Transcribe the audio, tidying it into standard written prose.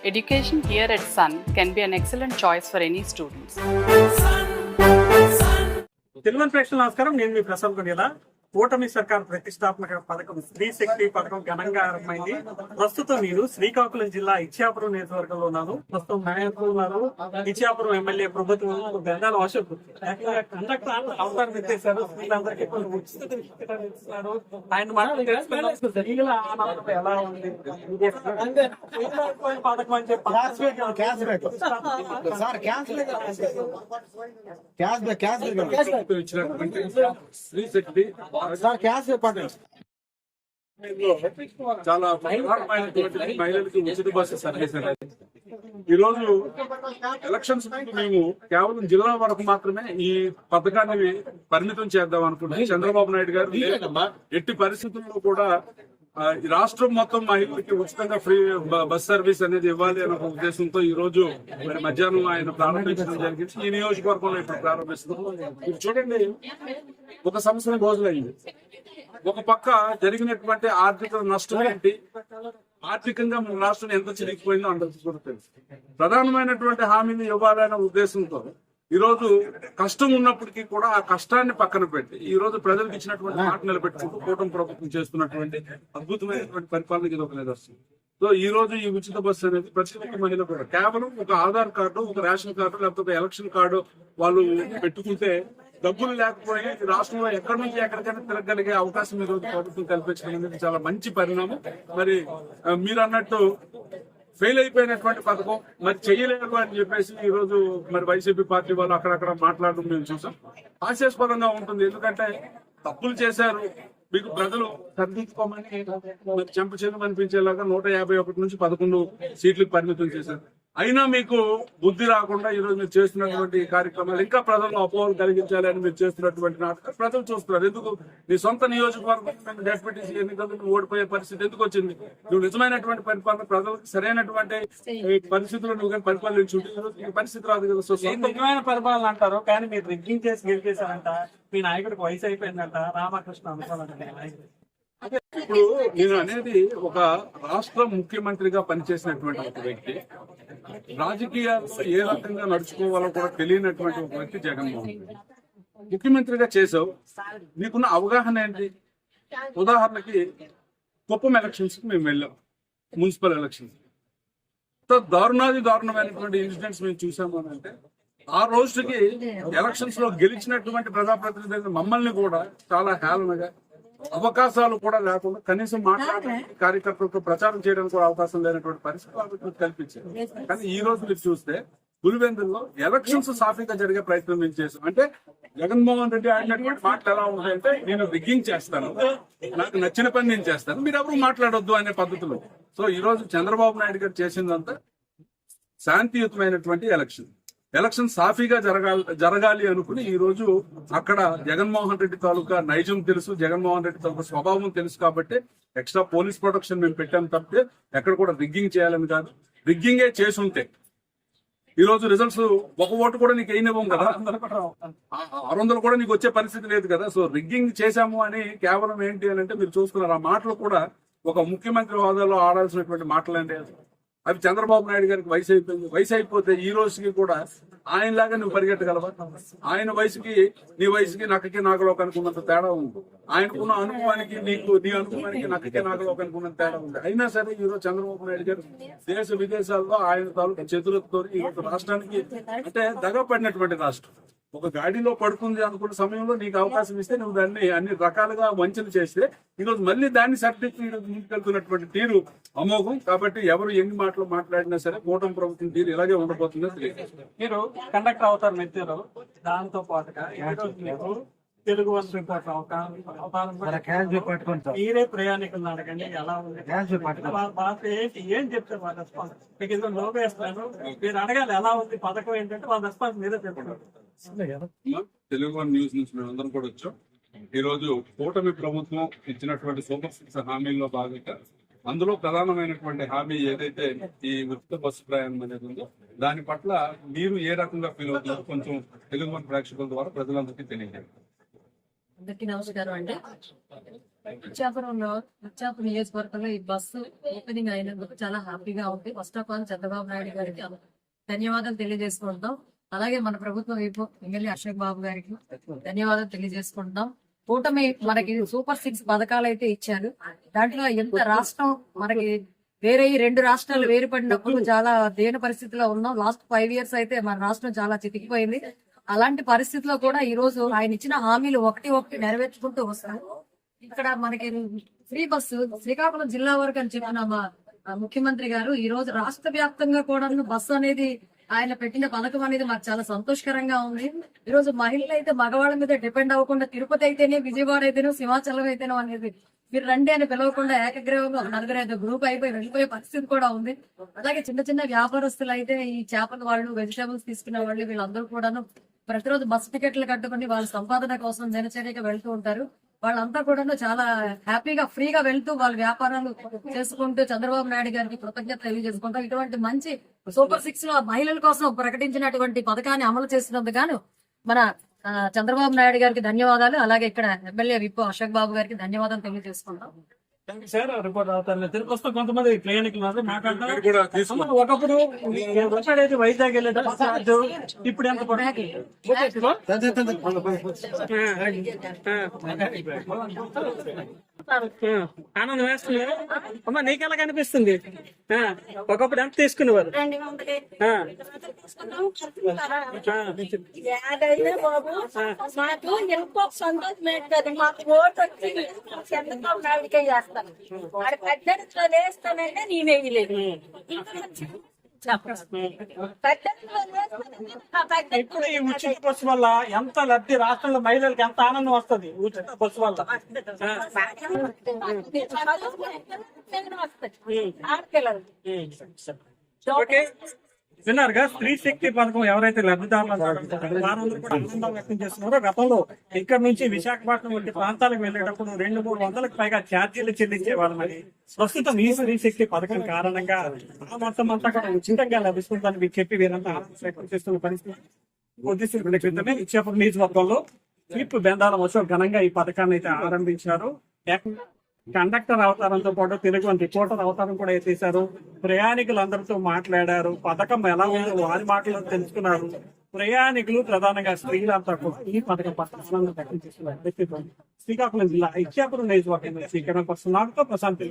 Education here at Sun can be an excellent choice for any students. Telugu ప్రేక్షకులకు నమస్కారం. నేను మీ ప్రసాద్ కొనియాల. కూటమి సర్కార్ ప్రతిష్టాత్మక పథకం స్త్రీ శక్తి పథకం ఘనంగా ఆరంభమైంది. ప్రస్తుతం నేను శ్రీకాకుళం జిల్లా ఇచ్చాపురం నియోజకవర్గంలో ఉన్నాను. ప్రస్తుతం నాయకులు ఉన్నారు. ఇచ్చాపురం ఎమ్మెల్యే ప్రభుత్వం గంగాల అశోక్ కండక్టర్ అవతారం ఎత్తేశారు. వీళ్ళందరికీ ఉచిత ఇస్తున్నారు. ఆయన మనం ఎలా ఉంది పథకం అని చెప్పి స్త్రీ శక్తి చాలా ప్రధానమైనటువంటి మహిళలకి ఉచిత బస్సు సర్వీస్ అనేది ఈ రోజు ఎలక్షన్స్ మేము కేవలం జిల్లా వరకు మాత్రమే ఈ పథకాన్ని పరిమితం చేద్దాం అనుకుంటున్నాం. చంద్రబాబు నాయుడు గారు ఎట్టి పరిస్థితుల్లో కూడా ఈ రాష్ట్రం మొత్తం మహిళలకి ఉచితంగా ఫ్రీ బస్ సర్వీస్ అనేది ఇవ్వాలి అనే ఉద్దేశంతో ఈ రోజు మరి మధ్యాహ్నం ఆయన ప్రారంభించడం జరిగింది. ఈ నియోజకవర్గంలో ఇప్పుడు ప్రారంభిస్తున్నాం. మీరు చూడండి, ఒక సంవత్సరం రోజులైంది. ఒక పక్క జరిగినటువంటి ఆర్థిక నష్టం ఏంటి, ఆర్థికంగా మన రాష్ట్రం ఎంత చిరిగిపోయిందో అందరికీ కూడా తెలుసు. ప్రధానమైనటువంటి హామీని ఇవ్వాలనే ఉద్దేశంతో ఈ రోజు కష్టం ఉన్నప్పటికీ కూడా ఆ కష్టాన్ని పక్కన పెట్టి ఈ రోజు ప్రజలకు ఇచ్చినటువంటి మాట నిలబెట్టుకుంటూ కూటమి ప్రభుత్వం చేస్తున్నటువంటి అద్భుతమైనటువంటి పరిపాలనకి ఇది ఒక నిదర్శనం. సో ఈ రోజు ఈ ఉచిత బస్సు అనేది ప్రతి ఒక్క మహిళ కూడా కేవలం ఒక ఆధార్ కార్డు, ఒక రేషన్ కార్డు, లేకపోతే ఒక ఎలక్షన్ కార్డు వాళ్ళు పెట్టుకుంటే డబ్బులు లేకపోయి రాష్ట్రంలో ఎక్కడి నుంచి ఎక్కడికైనా తిరగలిగే అవకాశం ఈ రోజు ప్రభుత్వం కల్పించడం అనేది చాలా మంచి పరిణామం. మరి మీరు అన్నట్టు ఫెయిల్ అయిపోయినటువంటి పథకం మరి చెయ్యలేరు అని చెప్పేసి ఈ రోజు మరి వైసీపీ పార్టీ వాళ్ళు అక్కడక్కడ మాట్లాడడం మేము చూసాం. హాస్యాస్పదంగా ఉంటుంది. ఎందుకంటే తప్పులు చేశారు, మీకు ప్రజలు సరిదిద్దుకోమని మరి చెంపచేతం అనిపించేలాగా 151 నుంచి 11 సీట్లకు పరిమితం చేశారు. అయినా మీకు బుద్ధి రాకుండా ఈ రోజు మీరు చేస్తున్నటువంటి కార్యక్రమాలు ఇంకా ప్రజలను అపోహలు కలిగించాలి అని మీరు చేస్తున్నటువంటి నాటకం ప్రజలు చూస్తున్నారు. ఎందుకు నీ సొంత నియోజకవర్గం డెప్యూటీ ఎన్నికలు ఓడిపోయే పరిస్థితి ఎందుకు వచ్చింది? నువ్వు నిజమైనటువంటి పరిపాలన, ప్రజలకు సరైనటువంటి పరిస్థితుల్లో నువ్వు కానీ పరిపాలించుంటే ఈ పరిస్థితి రాదు కదా. సో నిజమైన పరిపాలన అంటారు, కానీ మీరు రిగ్గింగ్ చేసి గెలిపేశారంట. మీ నాయకుడికి వయసు అయిపోయిందంట. రామకృష్ణ అనుకోవాలంటే ఇప్పుడు నేను అనేది ఒక రాష్ట్ర ముఖ్యమంత్రిగా పనిచేసినటువంటి ఒక వ్యక్తి, రాజకీయాల్లో ఏ రకంగా నడుచుకోవాలో కూడా తెలియనటువంటి ఒక వ్యక్తి జగన్మోహన్ రెడ్డి. ముఖ్యమంత్రిగా చేసావు, నీకున్న అవగాహన ఏంటి? ఉదాహరణకి కుప్పం ఎలక్షన్స్ కి మేము వెళ్ళాం, మున్సిపల్ ఎలక్షన్స్. దారుణమైనటువంటి ఇన్సిడెంట్స్ మేము చూసాము అని అంటే, ఆ రోజుకి ఎలక్షన్స్ లో గెలిచినటువంటి ప్రజాప్రతినిధులు మమ్మల్ని కూడా చాలా హేళనగా, అవకాశాలు కూడా లేకుండా కనీసం మాట్లాడడానికి కార్యకర్తలతో ప్రచారం చేయడానికి కూడా అవకాశం లేనటువంటి పరిస్థితులు కల్పించారు. కానీ ఈ రోజు మీరు చూస్తే పులివెందుల్లో ఎలక్షన్స్ సాఫీగా జరిగే ప్రయత్నం మేము చేసాం. అంటే జగన్మోహన్ రెడ్డి ఆడినటువంటి మాటలు ఎలా ఉంటాయంటే, నేను రిగ్గింగ్ చేస్తాను, నాకు నచ్చిన పని నేను చేస్తాను, మీరు ఎవరు మాట్లాడొద్దు అనే పద్ధతులు. సో ఈ రోజు చంద్రబాబు నాయుడు గారు చేసిందంతా శాంతియుతమైనటువంటి ఎలక్షన్ సాఫీగా జరగాలి అనుకుని ఈ రోజు అక్కడ జగన్మోహన్ రెడ్డి తాలూకా నైజం తెలుసు, జగన్మోహన్ రెడ్డి తాలూకా స్వభావం తెలుసు కాబట్టి ఎక్స్ట్రా పోలీస్ ప్రొటెక్షన్ మేము పెట్టాం తప్పితే ఎక్కడ కూడా రిగ్గింగ్ చేయాలని కాదు. రిగ్గింగే చేసుంటే ఈ రోజు రిజల్ట్స్ ఒక ఓటు కూడా నీకు అయినవ్వం కదా, 600 కూడా నీకు వచ్చే పరిస్థితి లేదు కదా. సో రిగ్గింగ్ చేశాము అని కేవలం ఏంటి అని అంటే మీరు చూసుకున్నారు. ఆ మాటలు కూడా ఒక ముఖ్యమంత్రి హోదాలో ఆడాల్సినటువంటి మాటలండి. అవి చంద్రబాబు నాయుడు గారికి వయసు అయిపోయింది. వయసు అయిపోతే ఈ రోజుకి కూడా ఆయనలాగా నువ్వు పరిగెట్టగలవా? ఆయన వయసుకి నీ వయసుకి నక్కకి నాగలోకి అనుకున్నంత తేడా ఉంది. ఆయనకున్న అనుభవానికి నీ అనుభవానికి నక్కకి నాగలోకి అనుకున్నంత తేడా ఉంది. అయినా సరే ఈ రోజు చంద్రబాబు నాయుడు గారు దేశ విదేశాల్లో ఆయన తాలూకు చేతులతో ఈ రాష్ట్రానికి అంటే దగపడినటువంటి రాష్ట్రం ఒక గాడిలో పడుతుంది అనుకున్న సమయంలో నీకు అవకాశం ఇస్తే నువ్వు దాన్ని అన్ని రకాలుగా వంచన చేస్తే ఈ రోజు మళ్ళీ దాన్ని సర్టిఫికేట్ ముందుకెళ్తున్నటువంటి తీరు అమోఘం. కాబట్టి ఎవరు ఎన్ని మాటలు మాట్లాడినా సరే కూటమి ప్రభుత్వం తీరు ఇలాగే ఉండబోతుందో తెలియదు. మీరు కండక్టర్ అవతారం ఎత్తారు, దాంతో పాటుగా తెలుగు వన్ రిపోర్ట్ మీరే ప్రయాణికులు అడగండి ఎలా ఉంది, ఏం చెప్తారు వాళ్ళ రెస్పాన్స్? మీకు ఏదో లోగో వేస్తున్నాను, మీరు అడగాలి ఎలా ఉంది పథకం ఏంటంటే వాళ్ళ రెస్పాన్స్ మీరే చెప్తారు. తెలుగు వన్ న్యూస్ నుంచి మేము అందరం కూడా వచ్చాం. ఈ రోజు కూటమి ప్రభుత్వం ఇచ్చినటువంటి సూపర్ 6 హామీల్లో భాగంగా అందులో ప్రధానమైనటువంటి హామీ ఏదైతే ఈ ఉచిత బస్సు ప్రయాణం అనేది ఉందో దాని పట్ల మీరు ఏ రకంగా ఫీల్ అవుతున్నారు కొంచెం తెలుగు వన్ ప్రేక్షకుల ద్వారా ప్రజలందరికీ తెలియజేయండి. అందరికీ నమస్కారం అండి. ఇచ్చాపురం నియోజకవర్గంలో ఈ బస్సు ఓపెనింగ్ అయినందుకు చాలా హ్యాపీగా ఉంది. First of all Chandrababu Naidu గారికి ధన్యవాదాలు తెలియజేసుకుంటాం. అలాగే మన ప్రభుత్వం వైపు ఎమ్మెల్యే అశోక్ బాబు గారికి ధన్యవాదాలు తెలియజేసుకుంటాం. కూటమి మనకి సూపర్ 6 పథకాలు అయితే ఇచ్చారు. దాంట్లో ఎంత రాష్ట్రం మనకి వేరే ఈ 2 రాష్ట్రాలు వేరుపడినప్పుడు చాలా దేని పరిస్థితిలో ఉన్నాం. లాస్ట్ 5 years అయితే మన రాష్ట్రం చాలా చితికిపోయింది. అలాంటి పరిస్థితిలో కూడా ఈ రోజు ఆయన ఇచ్చిన హామీలు ఒకటి నెరవేర్చుకుంటూ వస్తాం. ఇక్కడ మనకి ఫ్రీ బస్సు శ్రీకాకుళం జిల్లా వరకు అని చెప్పిన మా ముఖ్యమంత్రి గారు ఈ రోజు రాష్ట్ర వ్యాప్తంగా కూడా బస్సు అనేది ఆయన పెట్టిన పథకం అనేది మాకు చాలా సంతోషకరంగా ఉంది. ఈ రోజు మహిళలు అయితే మగవాళ్ళ మీద డిపెండ్ అవ్వకుండా తిరుపతి అయితేనే, విజయవాడ అయితేనే, సింహాచలం అయితేనే అనేది మీరు రండి అని పిలవకుండా ఏకగ్రీవంగా 4-5 గ్రూప్ అయిపోయి వెళ్ళిపోయే పరిస్థితి కూడా ఉంది. అలాగే చిన్న చిన్న వ్యాపారస్తులు అయితే ఈ చేపల వాళ్ళు, వెజిటేబుల్స్ తీసుకునే వాళ్ళు వీళ్ళందరూ కూడాను ప్రతిరోజు బస్సు టికెట్లు కట్టుకుని వాళ్ళ సంపాదన కోసం దినచర్యగా వెళ్తూ ఉంటారు. వాళ్ళంతా కూడా చాలా హ్యాపీగా ఫ్రీగా వెళ్తూ వాళ్ళ వ్యాపారాలు చేసుకుంటూ చంద్రబాబు నాయుడు గారికి కృతజ్ఞత తెలియజేసుకుంటాం. ఇటువంటి మంచి సూపర్ 6 లో మహిళల కోసం ప్రకటించినటువంటి పథకాన్ని అమలు చేసినందుకు గాను మన చంద్రబాబు నాయుడు గారికి ధన్యవాదాలు. అలాగే ఇక్కడ ఎమ్మెల్యే విప్ అశోక్ బాబు గారికి ధన్యవాదాలు తెలియజేసుకుంటాం. Thank you sir. రిపోర్ట్ అవుతారు. తిరుపతి వస్తే కొంతమంది ప్రయాణికులు ఉన్నారు. మాట్లాడతారు. మీరు కూడా తీసుకోండి. అమ్మ, ఒకప్పుడు మాట్లాడేది వైజాగ్ వెళ్ళేటప్పుడు ఛార్జ్, ఇప్పుడు ఎంత పడుతుంది? ఆనందం వేస్తుంది. అమ్మ, నీకెలా కనిపిస్తుంది? ఒకప్పుడు ఎంత తీసుకునేవారు? బాబు మాకు ఎంతో సంతోషం అవుతుంది. మాకు ఓటు వచ్చి చంద్రబాబు నాయుడికే చేస్తాను. ఆడ పద్దెనిమిదిలో వేస్తానంటే నేనే లేదు. ఇప్పుడు ఈ ఉచిత బస్సు వల్ల ఎంత లబ్ధి, రాష్ట్రంలో మహిళలకు ఎంత ఆనందం వస్తుంది ఉచిత బస్సు వల్ల. ఓకే, విన్నారుగా స్త్రీ శక్తి పథకం ఎవరైతే లబ్ధిదారులు వారందరూ కూడా ఆనందం వ్యక్తం చేస్తున్నారో. గతంలో ఇక్కడ నుంచి విశాఖపట్నం వంటి ప్రాంతాలకు వెళ్ళేటప్పుడు 200-300లకు పైగా ఛార్జీలు చెల్లించే వాళ్ళని ప్రస్తుతం ఈ స్త్రీ శక్తి పథకం కారణంగా ఆ మొత్తం అంతా కూడా ఉచితంగా లభిస్తుందని మీకు చెప్పి వీరంతా ఆనందం వ్యక్తం చేస్తున్న పరిస్థితి. కొద్దిసేపటి క్రితమే ఇచ్చాపురం నియోజకవర్గంలో స్వీప్ బెందాలం అశోక్ ఘనంగా ఈ పథకాన్ని అయితే ఆరంభించారు. కండక్టర్ అవతారంతో పాటు తెలుగు రిపోర్టర్ అవతారం కూడా ఎత్తేశారు. ప్రయాణికులందరితో మాట్లాడారు. పథకం ఎలా ఉందో వారి మాటల్లో తెలుసుకున్నారు. ప్రయాణికులు ప్రధానంగా స్త్రీలంతా కూడా ఈ పథకం పట్ల ఆనందం వ్యక్తం చేస్తున్నారు. శ్రీకాకుళం జిల్లా ఇచ్చాపురం నియోజకవర్గం శ్రీకరణ ప్రసన్నాలతో ప్రశాంత్.